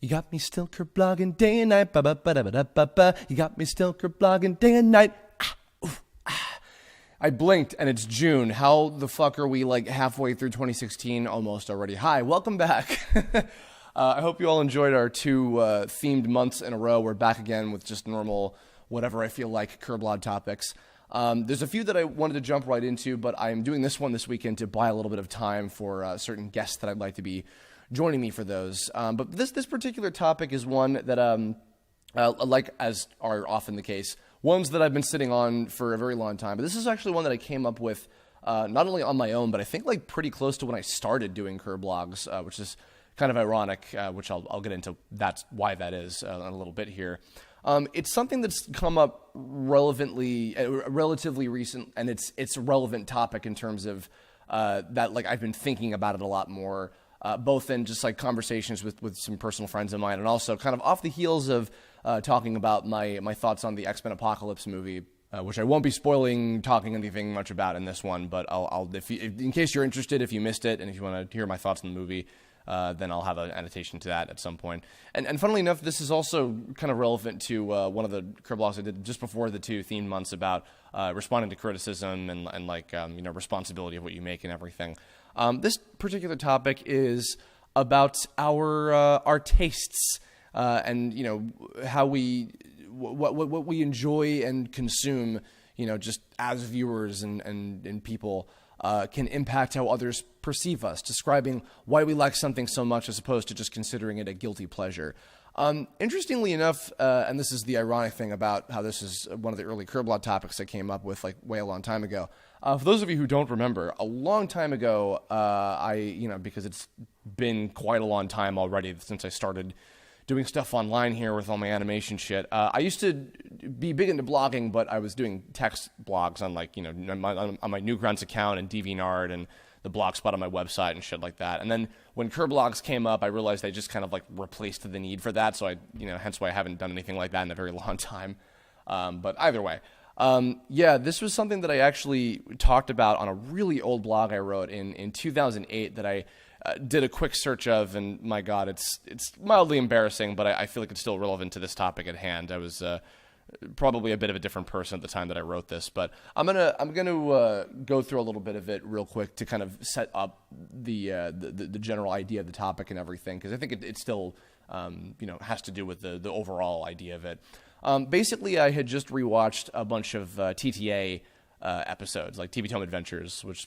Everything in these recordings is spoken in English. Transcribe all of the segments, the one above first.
You got me still Kirblogging day and night, ba ba ba da ba da ba ba. You got me still Kirblogging day and night. I blinked and it's June. How the fuck are we like halfway through 2016 almost already? Hi, welcome back. I hope you all enjoyed our two themed months in a row. We're back again with just normal, whatever I feel like, Kirblog topics. There's a few that I wanted to jump right into, but I'm doing this one this weekend to buy a little bit of time for certain guests that I'd like to be joining me for those. But this particular topic is one that, like as are often the case, ones that I've been sitting on for a very long time. But this is actually one that I came up with not only on my own, but I think like pretty close to when I started doing Kirblogs, which is kind of ironic, which I'll get into why that is in a little bit here. It's something that's come up relatively recent, and it's a relevant topic in terms of that like I've been thinking about it a lot more, both in just like conversations with some personal friends of mine, and also kind of off the heels of talking about my thoughts on the X-Men Apocalypse movie, which I won't be talking anything much about in this one, but I'll in case you're interested, if you missed it, and if you want to hear my thoughts on the movie, then I'll have an annotation to that at some point. And funnily enough, this is also kind of relevant to one of the Kirblogs I did just before the two themed months about responding to criticism and like responsibility of what you make and everything. This particular topic is about our tastes and how what we enjoy and consume, just as viewers and people. Can impact how others perceive us, describing why we like something so much as opposed to just considering it a guilty pleasure. Interestingly enough, and this is the ironic thing about how this is one of the early Kirblog topics I came up with like way a long time ago. For those of you who don't remember, a long time ago, because it's been quite a long time already since I started doing stuff online here with all my animation shit. I used to be big into blogging, but I was doing text blogs on like, on my Newgrounds account and DeviantArt and the Blogspot on my website and shit like that. And then when Kirblogs came up, I realized I just kind of like replaced the need for that. So hence why I haven't done anything like that in a very long time. But either way, this was something that I actually talked about on a really old blog I wrote in 2008 that I did a quick search of, and my God, it's mildly embarrassing, but I feel like it's still relevant to this topic at hand. I was probably a bit of a different person at the time that I wrote this, but I'm gonna go through a little bit of it real quick to kind of set up the general idea of the topic and everything, because I think it still has to do with the overall idea of it. Basically, I had just rewatched a bunch of TTA episodes, like TV Tome Adventures, which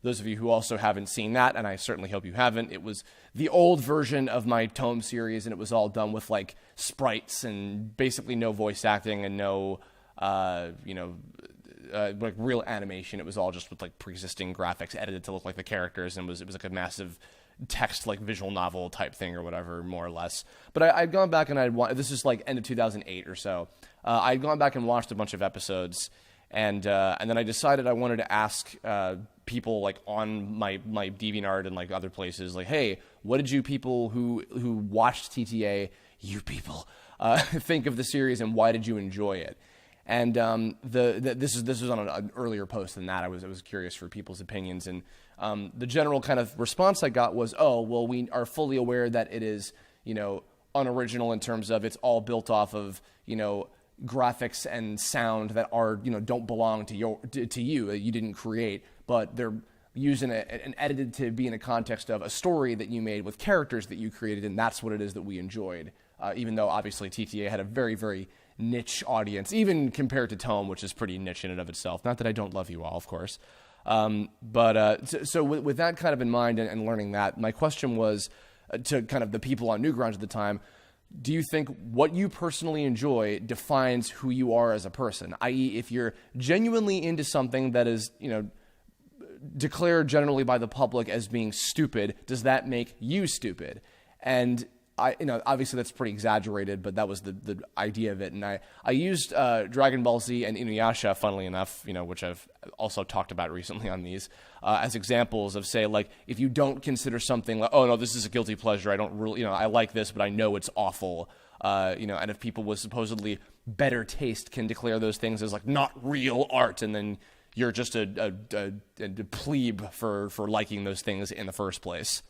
those of you who also haven't seen that, and I certainly hope you haven't, it was the old version of my Tome series, and it was all done with like sprites and basically no voice acting and no, like real animation. It was all just with like pre-existing graphics edited to look like the characters, and it was like a massive text like visual novel type thing or whatever, more or less. But I'd gone back and this is like end of 2008 or so. I'd gone back and watched a bunch of episodes. And then I decided I wanted to ask people like on my DeviantArt and like other places, like, hey, what did you people who watched TTA, you people, think of the series, and why did you enjoy it? And this was on an earlier post than that. I was curious for people's opinions, and the general kind of response I got was, oh, well, we are fully aware that it is unoriginal in terms of it's all built off of graphics and sound that are don't belong to you that you didn't create, but they're using and edited to be in a context of a story that you made with characters that you created, and that's what it is that we enjoyed. Even though obviously TTA had a very, very niche audience, even compared to Tome, which is pretty niche in and of itself. Not that I don't love you all, of course. So with that kind of in mind and learning that, my question was to kind of the people on Newgrounds at the time. Do you think what you personally enjoy defines who you are as a person? I.e., if you're genuinely into something that is, declared generally by the public as being stupid, does that make you stupid? And obviously that's pretty exaggerated, but that was the idea of it. And I used Dragon Ball Z and Inuyasha, funnily enough, which I've also talked about recently on these, as examples of, say, like, if you don't consider something like, oh no, this is a guilty pleasure, I don't really, I like this, but I know it's awful, and if people with supposedly better taste can declare those things as like not real art, and then you're just a plebe for liking those things in the first place.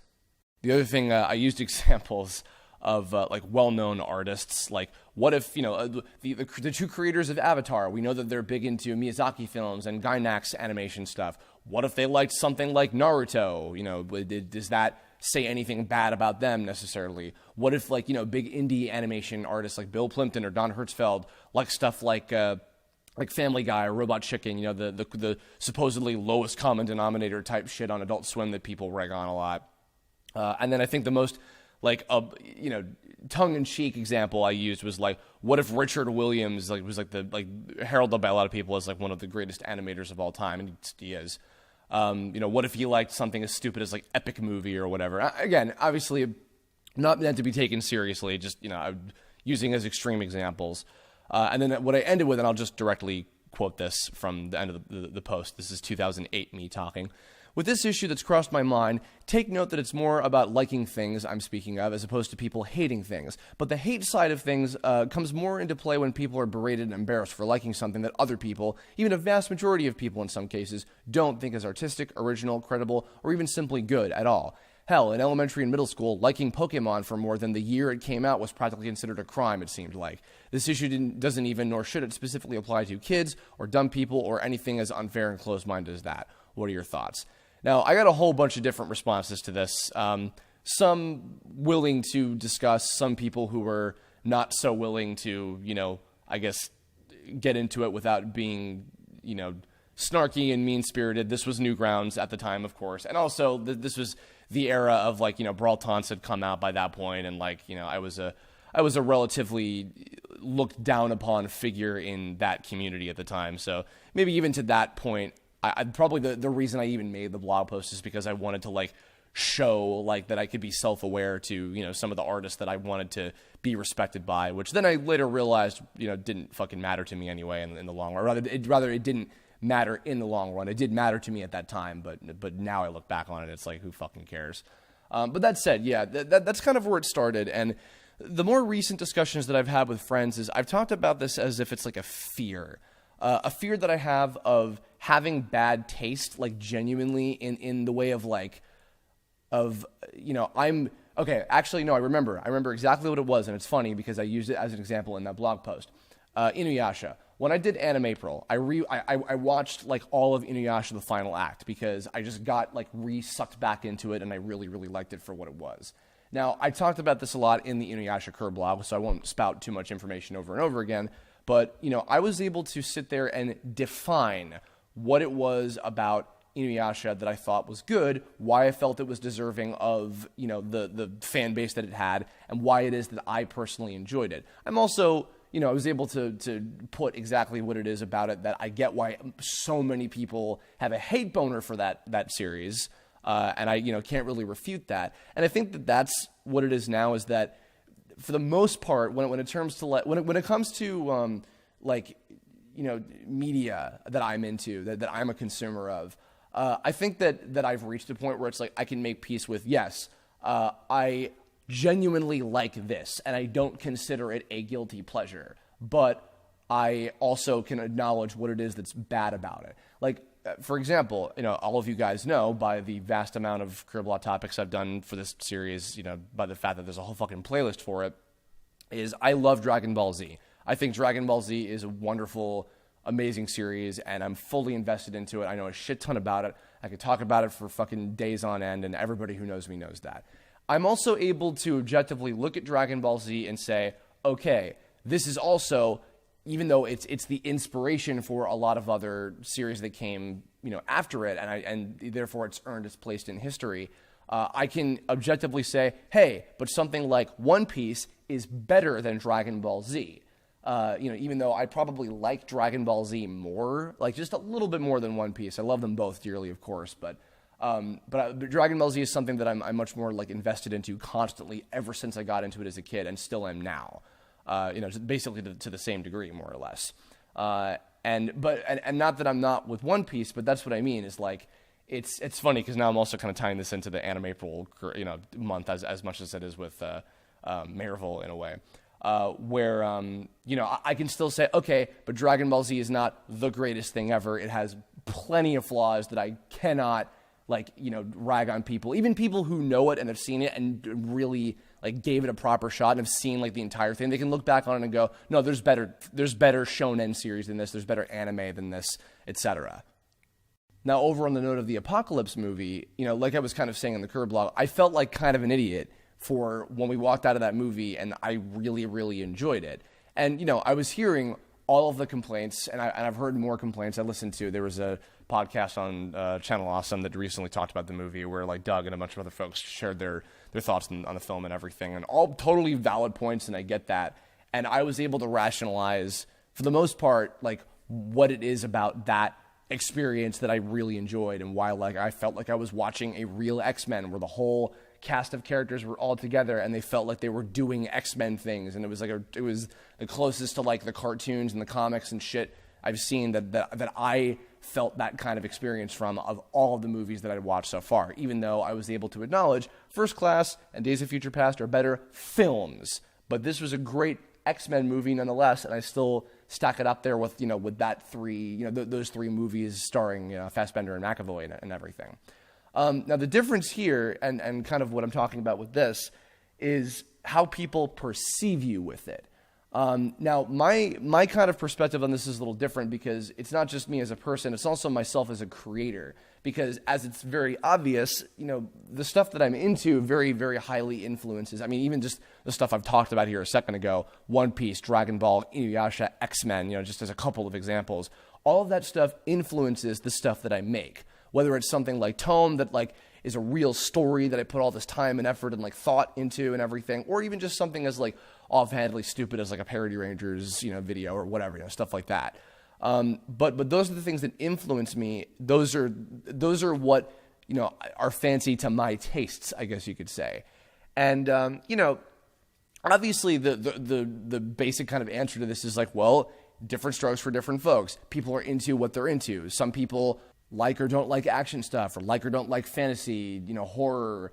The other thing, I used examples of like well-known artists. Like, what if, you know, the two creators of Avatar, we know that they're big into Miyazaki films and Gainax animation stuff. What if they liked something like Naruto? You know, does that say anything bad about them necessarily? What if, like, you know, big indie animation artists like Bill Plimpton or Don Hertzfeld like stuff like Family Guy or Robot Chicken, you know, the supposedly lowest common denominator type shit on Adult Swim that people rag on a lot. And then I think the most, like, you know, tongue-in-cheek example I used was, like, what if Richard Williams, like, was heralded by a lot of people as, like, one of the greatest animators of all time, and he is. You know, what if he liked something as stupid as, like, Epic Movie or whatever? Again, obviously not meant to be taken seriously, just, you know, using as extreme examples. And then what I ended with, and I'll just directly quote this from the end of the post. This is 2008, me talking. With this issue that's crossed my mind, take note that it's more about liking things I'm speaking of as opposed to people hating things. But the hate side of things comes more into play when people are berated and embarrassed for liking something that other people, even a vast majority of people in some cases, don't think is artistic, original, credible, or even simply good at all. Hell, in elementary and middle school, liking Pokemon for more than the year it came out was practically considered a crime, it seemed like. This issue doesn't even, nor should it, specifically apply to kids or dumb people or anything as unfair and closed-minded as that. What are your thoughts? Now, I got a whole bunch of different responses to this. Some willing to discuss, some people who were not so willing to, you know, I guess, get into it without being, you know, snarky and mean-spirited. This was Newgrounds at the time, of course. And also, this was the era of, like, you know, Brawl Taunts had come out by that point, and, like, you know, I was a relatively looked down upon figure in that community at the time. So maybe even to that point, I probably the reason I even made the blog post is because I wanted to, like, show, like, that I could be self-aware to, you know, some of the artists that I wanted to be respected by, which then I later realized, you know, didn't fucking matter to me anyway in the long run. Rather, it didn't matter in the long run. It did matter to me at that time, but now I look back on it, it's like, who fucking cares? But that said, yeah, that's kind of where it started. And the more recent discussions that I've had with friends is I've talked about this as if it's like a fear that I have of having bad taste, like, genuinely in the way of, like, of, you know, okay, actually, no, I remember exactly what it was, and it's funny because I used it as an example in that blog post. Inuyasha. When I did Anime April, I watched, like, all of Inuyasha the final act because I just got, like, re-sucked back into it, and I really, really liked it for what it was. Now, I talked about this a lot in the Inuyasha Kirblog, so I won't spout too much information over and over again, but, you know, I was able to sit there and define what it was about Inuyasha that I thought was good, why I felt it was deserving of, you know, the fan base that it had, and why it is that I personally enjoyed it. I'm also, you know, I was able to put exactly what it is about it that I get why so many people have a hate boner for that series, and I, you know, can't really refute that. And I think that that's what it is now, is that for the most part, when it comes to like, you know, media that I'm into, that I'm a consumer of, I think that I've reached a point where it's like I can make peace with, yes, I genuinely like this, and I don't consider it a guilty pleasure, but I also can acknowledge what it is that's bad about it. Like, for example, you know, all of you guys know by the vast amount of Kirblog topics I've done for this series, you know, by the fact that there's a whole fucking playlist for it, is I love Dragon Ball Z. I think Dragon Ball Z is a wonderful, amazing series, and I'm fully invested into it. I know a shit ton about it. I could talk about it for fucking days on end, and everybody who knows me knows that. I'm also able to objectively look at Dragon Ball Z and say, okay, this is also, even though it's the inspiration for a lot of other series that came, you know, after it, and therefore it's earned its place in history, I can objectively say, hey, but something like One Piece is better than Dragon Ball Z. You know, even though I probably like Dragon Ball Z more, like just a little bit more than One Piece. I love them both dearly, of course, but Dragon Ball Z is something that I'm much more, like, invested into constantly ever since I got into it as a kid, and still am now. You know, basically to the same degree, more or less. And not that I'm not with One Piece, but that's what I mean. Is like it's funny because now I'm also kind of tying this into the Anime April, you know, month as much as it is with Marvel in a way. Where, you know, I can still say, okay, but Dragon Ball Z is not the greatest thing ever. It has plenty of flaws that I cannot, like, you know, rag on people. Even people who know it and have seen it and really, like gave it a proper shot and have seen like the entire thing, they can look back on it and go, no, there's better shonen series than this, there's better anime than this, etc. Now, over on the note of the Apocalypse movie, like I was kind of saying in the Kirblog, I felt like kind of an idiot for when we walked out of that movie, and I really, really enjoyed it. And, I was hearing all of the complaints, and I've heard more complaints. I listened to, there was a podcast on Channel Awesome that recently talked about the movie where like Doug and a bunch of other folks shared their thoughts on the film and everything, and all totally valid points, and I get that. And I was able to rationalize, for the most part, like what it is about that experience that I really enjoyed, and why like I felt like I was watching a real X-Men where the whole cast of characters were all together and they felt like they were doing X-Men things, and it was the closest to like the cartoons and the comics and shit I've seen that I felt that kind of experience from, of all of the movies that I'd watched so far, even though I was able to acknowledge First Class and Days of Future Past are better films. But this was a great X-Men movie nonetheless, and I still stack it up there with that those three movies starring Fassbender and McAvoy and everything. Now, the difference here, and kind of what I'm talking about with this, is how people perceive you with it. Now, my kind of perspective on this is a little different, because it's not just me as a person, it's also myself as a creator. Because as it's very obvious, the stuff that I'm into very, very highly influences. I mean, even just the stuff I've talked about here a second ago, One Piece, Dragon Ball, Inuyasha, X-Men, just as a couple of examples. All of that stuff influences the stuff that I make. Whether it's something like Tome that like is a real story that I put all this time and effort and like thought into and everything, or even just something as like offhandedly stupid as like a Parody Rangers, video or whatever, stuff like that. But those are the things that influence me. Those are what, are fancy to my tastes, I guess you could say. And, obviously the basic kind of answer to this is like, well, different strokes for different folks. People are into what they're into. Some people like or don't like action stuff, or like or don't like fantasy, horror.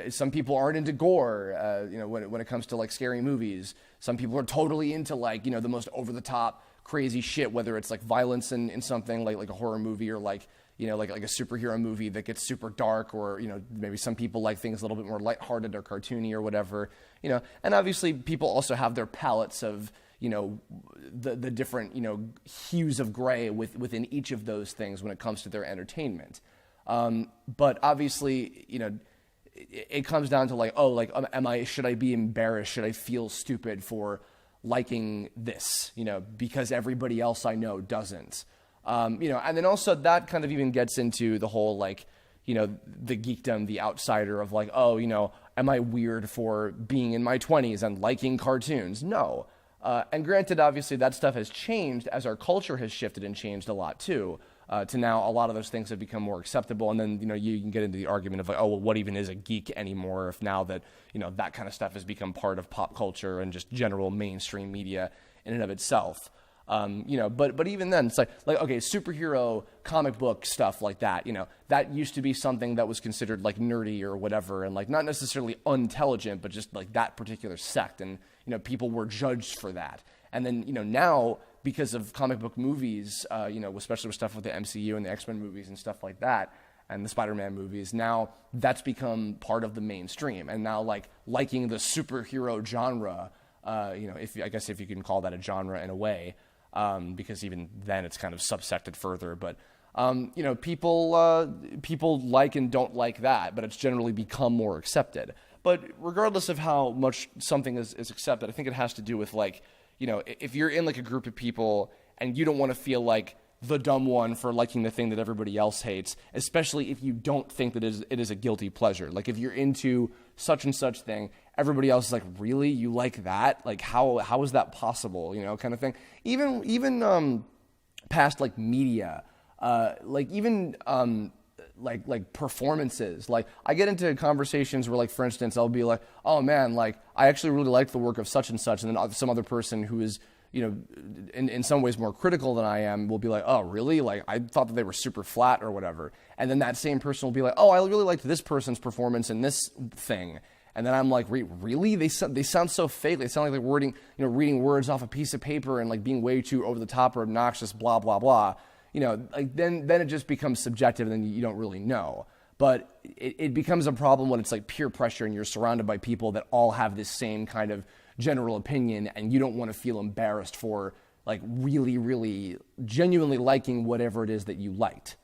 Some people aren't into gore, when it comes to like scary movies. Some people are totally into like, the most over the top crazy shit, whether it's like violence in something like a horror movie, or like a superhero movie that gets super dark, or maybe some people like things a little bit more lighthearted or cartoony or whatever. And obviously people also have their palettes of the different hues of gray within each of those things when it comes to their entertainment. But obviously it comes down to like, should I be embarrassed? Should I feel stupid for liking this, because everybody else I know doesn't? And then also that kind of even gets into the whole like, the geekdom, the outsider of like, am I weird for being in my 20s and liking cartoons? No. And granted, obviously, that stuff has changed as our culture has shifted and changed a lot, too. To now, a lot of those things have become more acceptable. And then, you can get into the argument of like, oh, well, what even is a geek anymore, if now that, that kind of stuff has become part of pop culture and just general mainstream media in and of itself. But even then, it's like, okay, superhero comic book stuff like that, that used to be something that was considered like nerdy or whatever, and like not necessarily unintelligent, but just like that particular sect. And, people were judged for that. And then, now because of comic book movies, especially with stuff with the MCU and the X-Men movies and stuff like that, and the Spider-Man movies, now that's become part of the mainstream. And now like liking the superhero genre, if you can call that a genre in a way, because even then it's kind of subsected further. But, people like and don't like that, but it's generally become more accepted. But regardless of how much something is accepted, I think it has to do with like, if you're in like a group of people and you don't want to feel like the dumb one for liking the thing that everybody else hates, especially if you don't think that it is a guilty pleasure. Like if you're into such and such thing, everybody else is like, really? You like that? Like how is that possible? Kind of thing. Even past like media, like performances. Like I get into conversations where like, for instance, I'll be like, oh man, like I actually really like the work of such and such. And then some other person who is, in some ways more critical than I am will be like, oh really? Like I thought that they were super flat or whatever. And then that same person will be like, oh, I really liked this person's performance in this thing. And then I'm like, really? They sound so fake. They sound like they're reading words off a piece of paper and like being way too over the top or obnoxious, blah, blah, blah. Like then it just becomes subjective and then you don't really know. But it becomes a problem when it's like peer pressure and you're surrounded by people that all have this same kind of general opinion, and you don't want to feel embarrassed for like really, really genuinely liking whatever it is that you liked.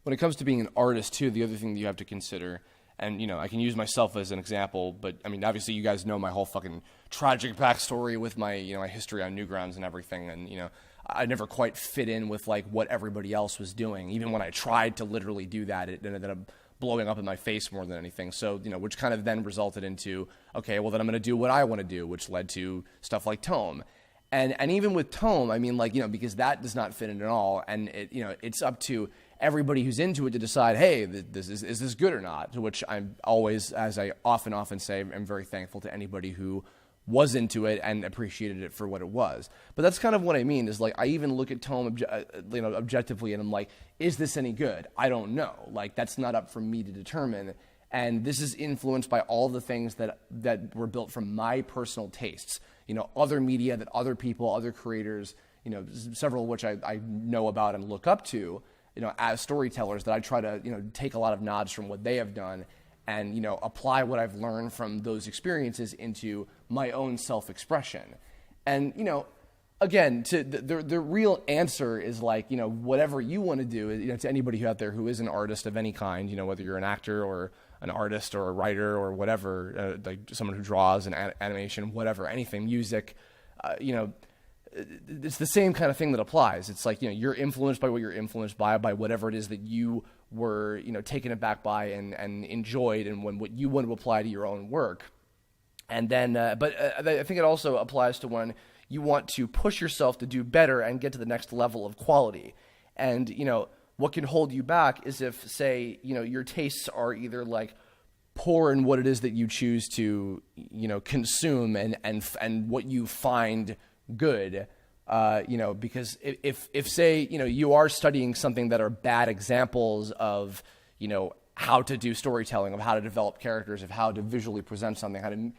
When it comes to being an artist too, the other thing that you have to consider, and I can use myself as an example, but I mean, obviously you guys know my whole fucking tragic backstory with my, my history on Newgrounds and everything, and I never quite fit in with like what everybody else was doing. Even when I tried to literally do that, it ended up blowing up in my face more than anything. So, which kind of then resulted into, okay, well then I'm going to do what I want to do, which led to stuff like Tome. And even with Tome, I mean, like, because that does not fit in at all, and it's up to everybody who's into it to decide, hey, is this good or not? To which I'm always, as I often say, I'm very thankful to anybody who was into it and appreciated it for what it was. But that's kind of what I mean, is like, I even look at Tome, objectively, and I'm like, is this any good? I don't know. Like, that's not up for me to determine. And this is influenced by all the things that were built from my personal tastes. Other media that other people, other creators, several of which I know about and look up to, as storytellers, that I try to, take a lot of nods from what they have done and, apply what I've learned from those experiences into my own self-expression. And, again, the real answer is like, whatever you want to do, to anybody out there who is an artist of any kind, whether you're an actor or an artist or a writer or whatever, like someone who draws an animation, whatever, anything, music, it's the same kind of thing that applies. It's like, you're influenced by what you're influenced by whatever it is that you were, taken aback by and enjoyed, and what you want to apply to your own work. And then, but I think it also applies to when you want to push yourself to do better and get to the next level of quality. And, what can hold you back is if, say, your tastes are either like poor in what it is that you choose to, consume and what you find good, because if say, you are studying something that are bad examples of, how to do storytelling, of how to develop characters, of how to visually present something, how to,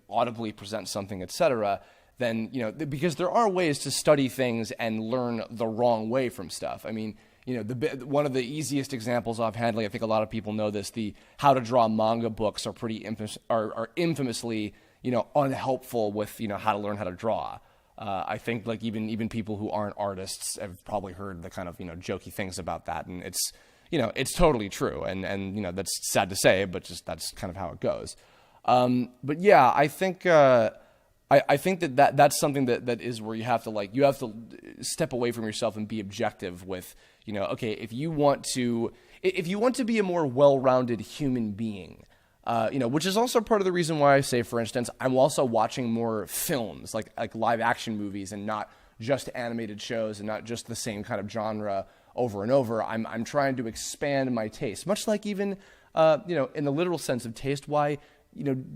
audibly present something, etc., then, because there are ways to study things and learn the wrong way from stuff. I mean, one of the easiest examples offhandedly, I think a lot of people know this, the how to draw manga books are infamously, unhelpful with, how to learn how to draw. I think like even people who aren't artists have probably heard the kind of, jokey things about that. And it's, it's totally true. And that's sad to say, but just that's kind of how it goes. But yeah, I think, I think that's something that is where you have to step away from yourself and be objective with, okay, if you want to be a more well-rounded human being, which is also part of the reason why I say, for instance, I'm also watching more films, like live action movies, and not just animated shows, and not just the same kind of genre over and over. I'm trying to expand my taste, much like even, in the literal sense of taste, why,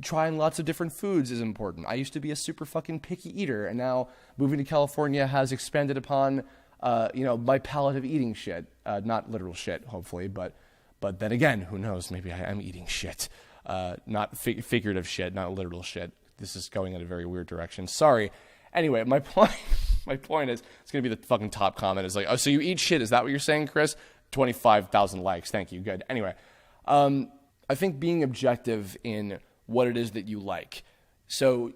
trying lots of different foods is important. I used to be a super fucking picky eater, and now moving to California has expanded upon, my palate of eating shit. Not literal shit, hopefully, but then again, who knows? Maybe I am eating shit. Not figurative shit, not literal shit. This is going in a very weird direction. Sorry. Anyway, my point is, it's going to be the fucking top comment. Is like, oh, so you eat shit. Is that what you're saying, Chris? 25,000 likes. Thank you. Good. Anyway, I think being objective in what it is that you like. So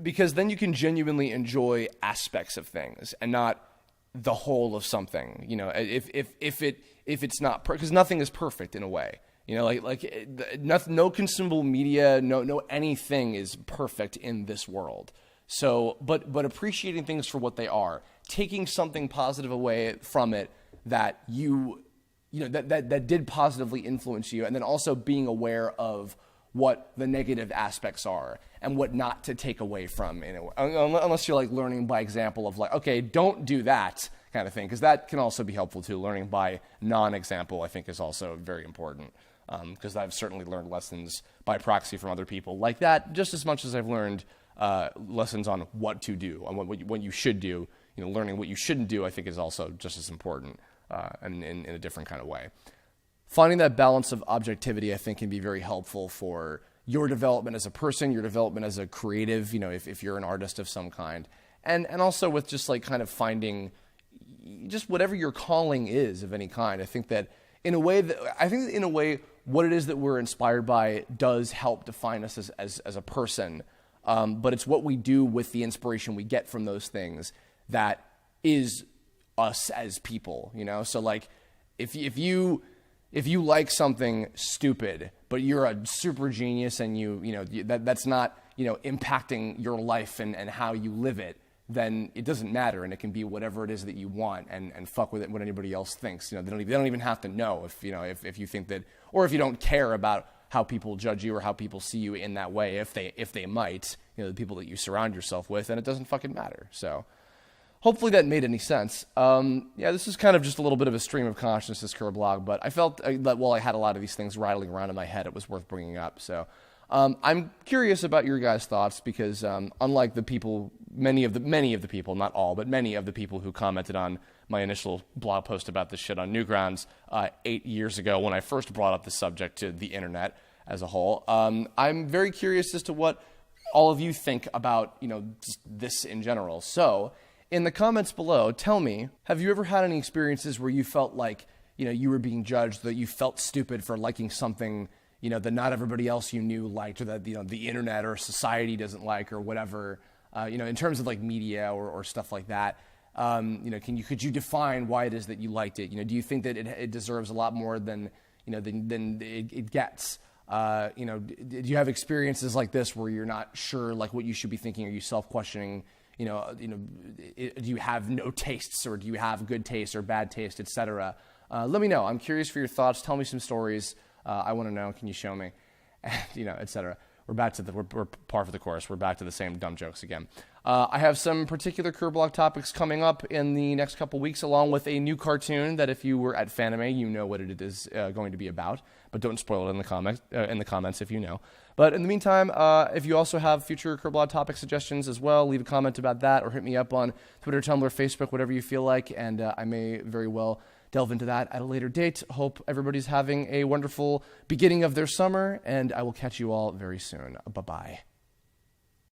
because then you can genuinely enjoy aspects of things and not the whole of something, if it's not, because nothing is perfect in a way, no consumable media, no anything is perfect in this world. So, but appreciating things for what they are, taking something positive away from it that that did positively influence you, and then also being aware of what the negative aspects are and what not to take away from, unless you're like learning by example of like, okay, don't do that kind of thing, because that can also be helpful too. Learning by non-example, I think, is also very important, because I've certainly learned lessons by proxy from other people like that, just as much as I've learned lessons on what to do, on what you should do. Learning what you shouldn't do, I think, is also just as important, and in a different kind of way. Finding that balance of objectivity, I think, can be very helpful for your development as a person, your development as a creative, if you're an artist of some kind, and also with just like kind of finding just whatever your calling is of any kind. I think that in a way that I think in a way what it is that we're inspired by does help define us as a person. But it's what we do with the inspiration we get from those things that is us as people, you know? So like if you like something stupid, but you're a super genius and that's not, impacting your life and how you live it, then it doesn't matter, and it can be whatever it is that you want, and fuck with it what anybody else thinks. They don't even have to know if you think that, or if you don't care about how people judge you or how people see you in that way, if they might, the people that you surround yourself with, and it doesn't fucking matter. So hopefully that made any sense. This is kind of just a little bit of a stream of consciousness, this Kirblog, but I felt that while I had a lot of these things rattling around in my head, it was worth bringing up. So I'm curious about your guys' thoughts, because unlike the people, many of the people, not all, but many of the people who commented on my initial blog post about this shit on Newgrounds 8 years ago when I first brought up the subject to the internet as a whole, I'm very curious as to what all of you think about, just this in general. So in the comments below, tell me, have you ever had any experiences where you felt like, you were being judged, that you felt stupid for liking something, that not everybody else you knew liked, or that, the internet or society doesn't like, or whatever, in terms of like media or stuff like that? Could you define why it is that you liked it? Do you think that it deserves a lot more than it gets? Do you have experiences like this where you're not sure like what you should be thinking? Are you self-questioning? Do you have no tastes, or do you have good taste or bad taste, etc.? Let me know. I'm curious for your thoughts. Tell me some stories. I want to know. Can you show me? Etc. We're par for the course. We're back to the same dumb jokes again. I have some particular Kirblog topics coming up in the next couple weeks, along with a new cartoon that if you were at Fanime, you know what it is going to be about. But don't spoil it in the comments if you know. But in the meantime, if you also have future Kirblog topic suggestions as well, leave a comment about that, or hit me up on Twitter, Tumblr, Facebook, whatever you feel like, and I may very well delve into that at a later date. Hope everybody's having a wonderful beginning of their summer, and I will catch you all very soon. Bye-bye.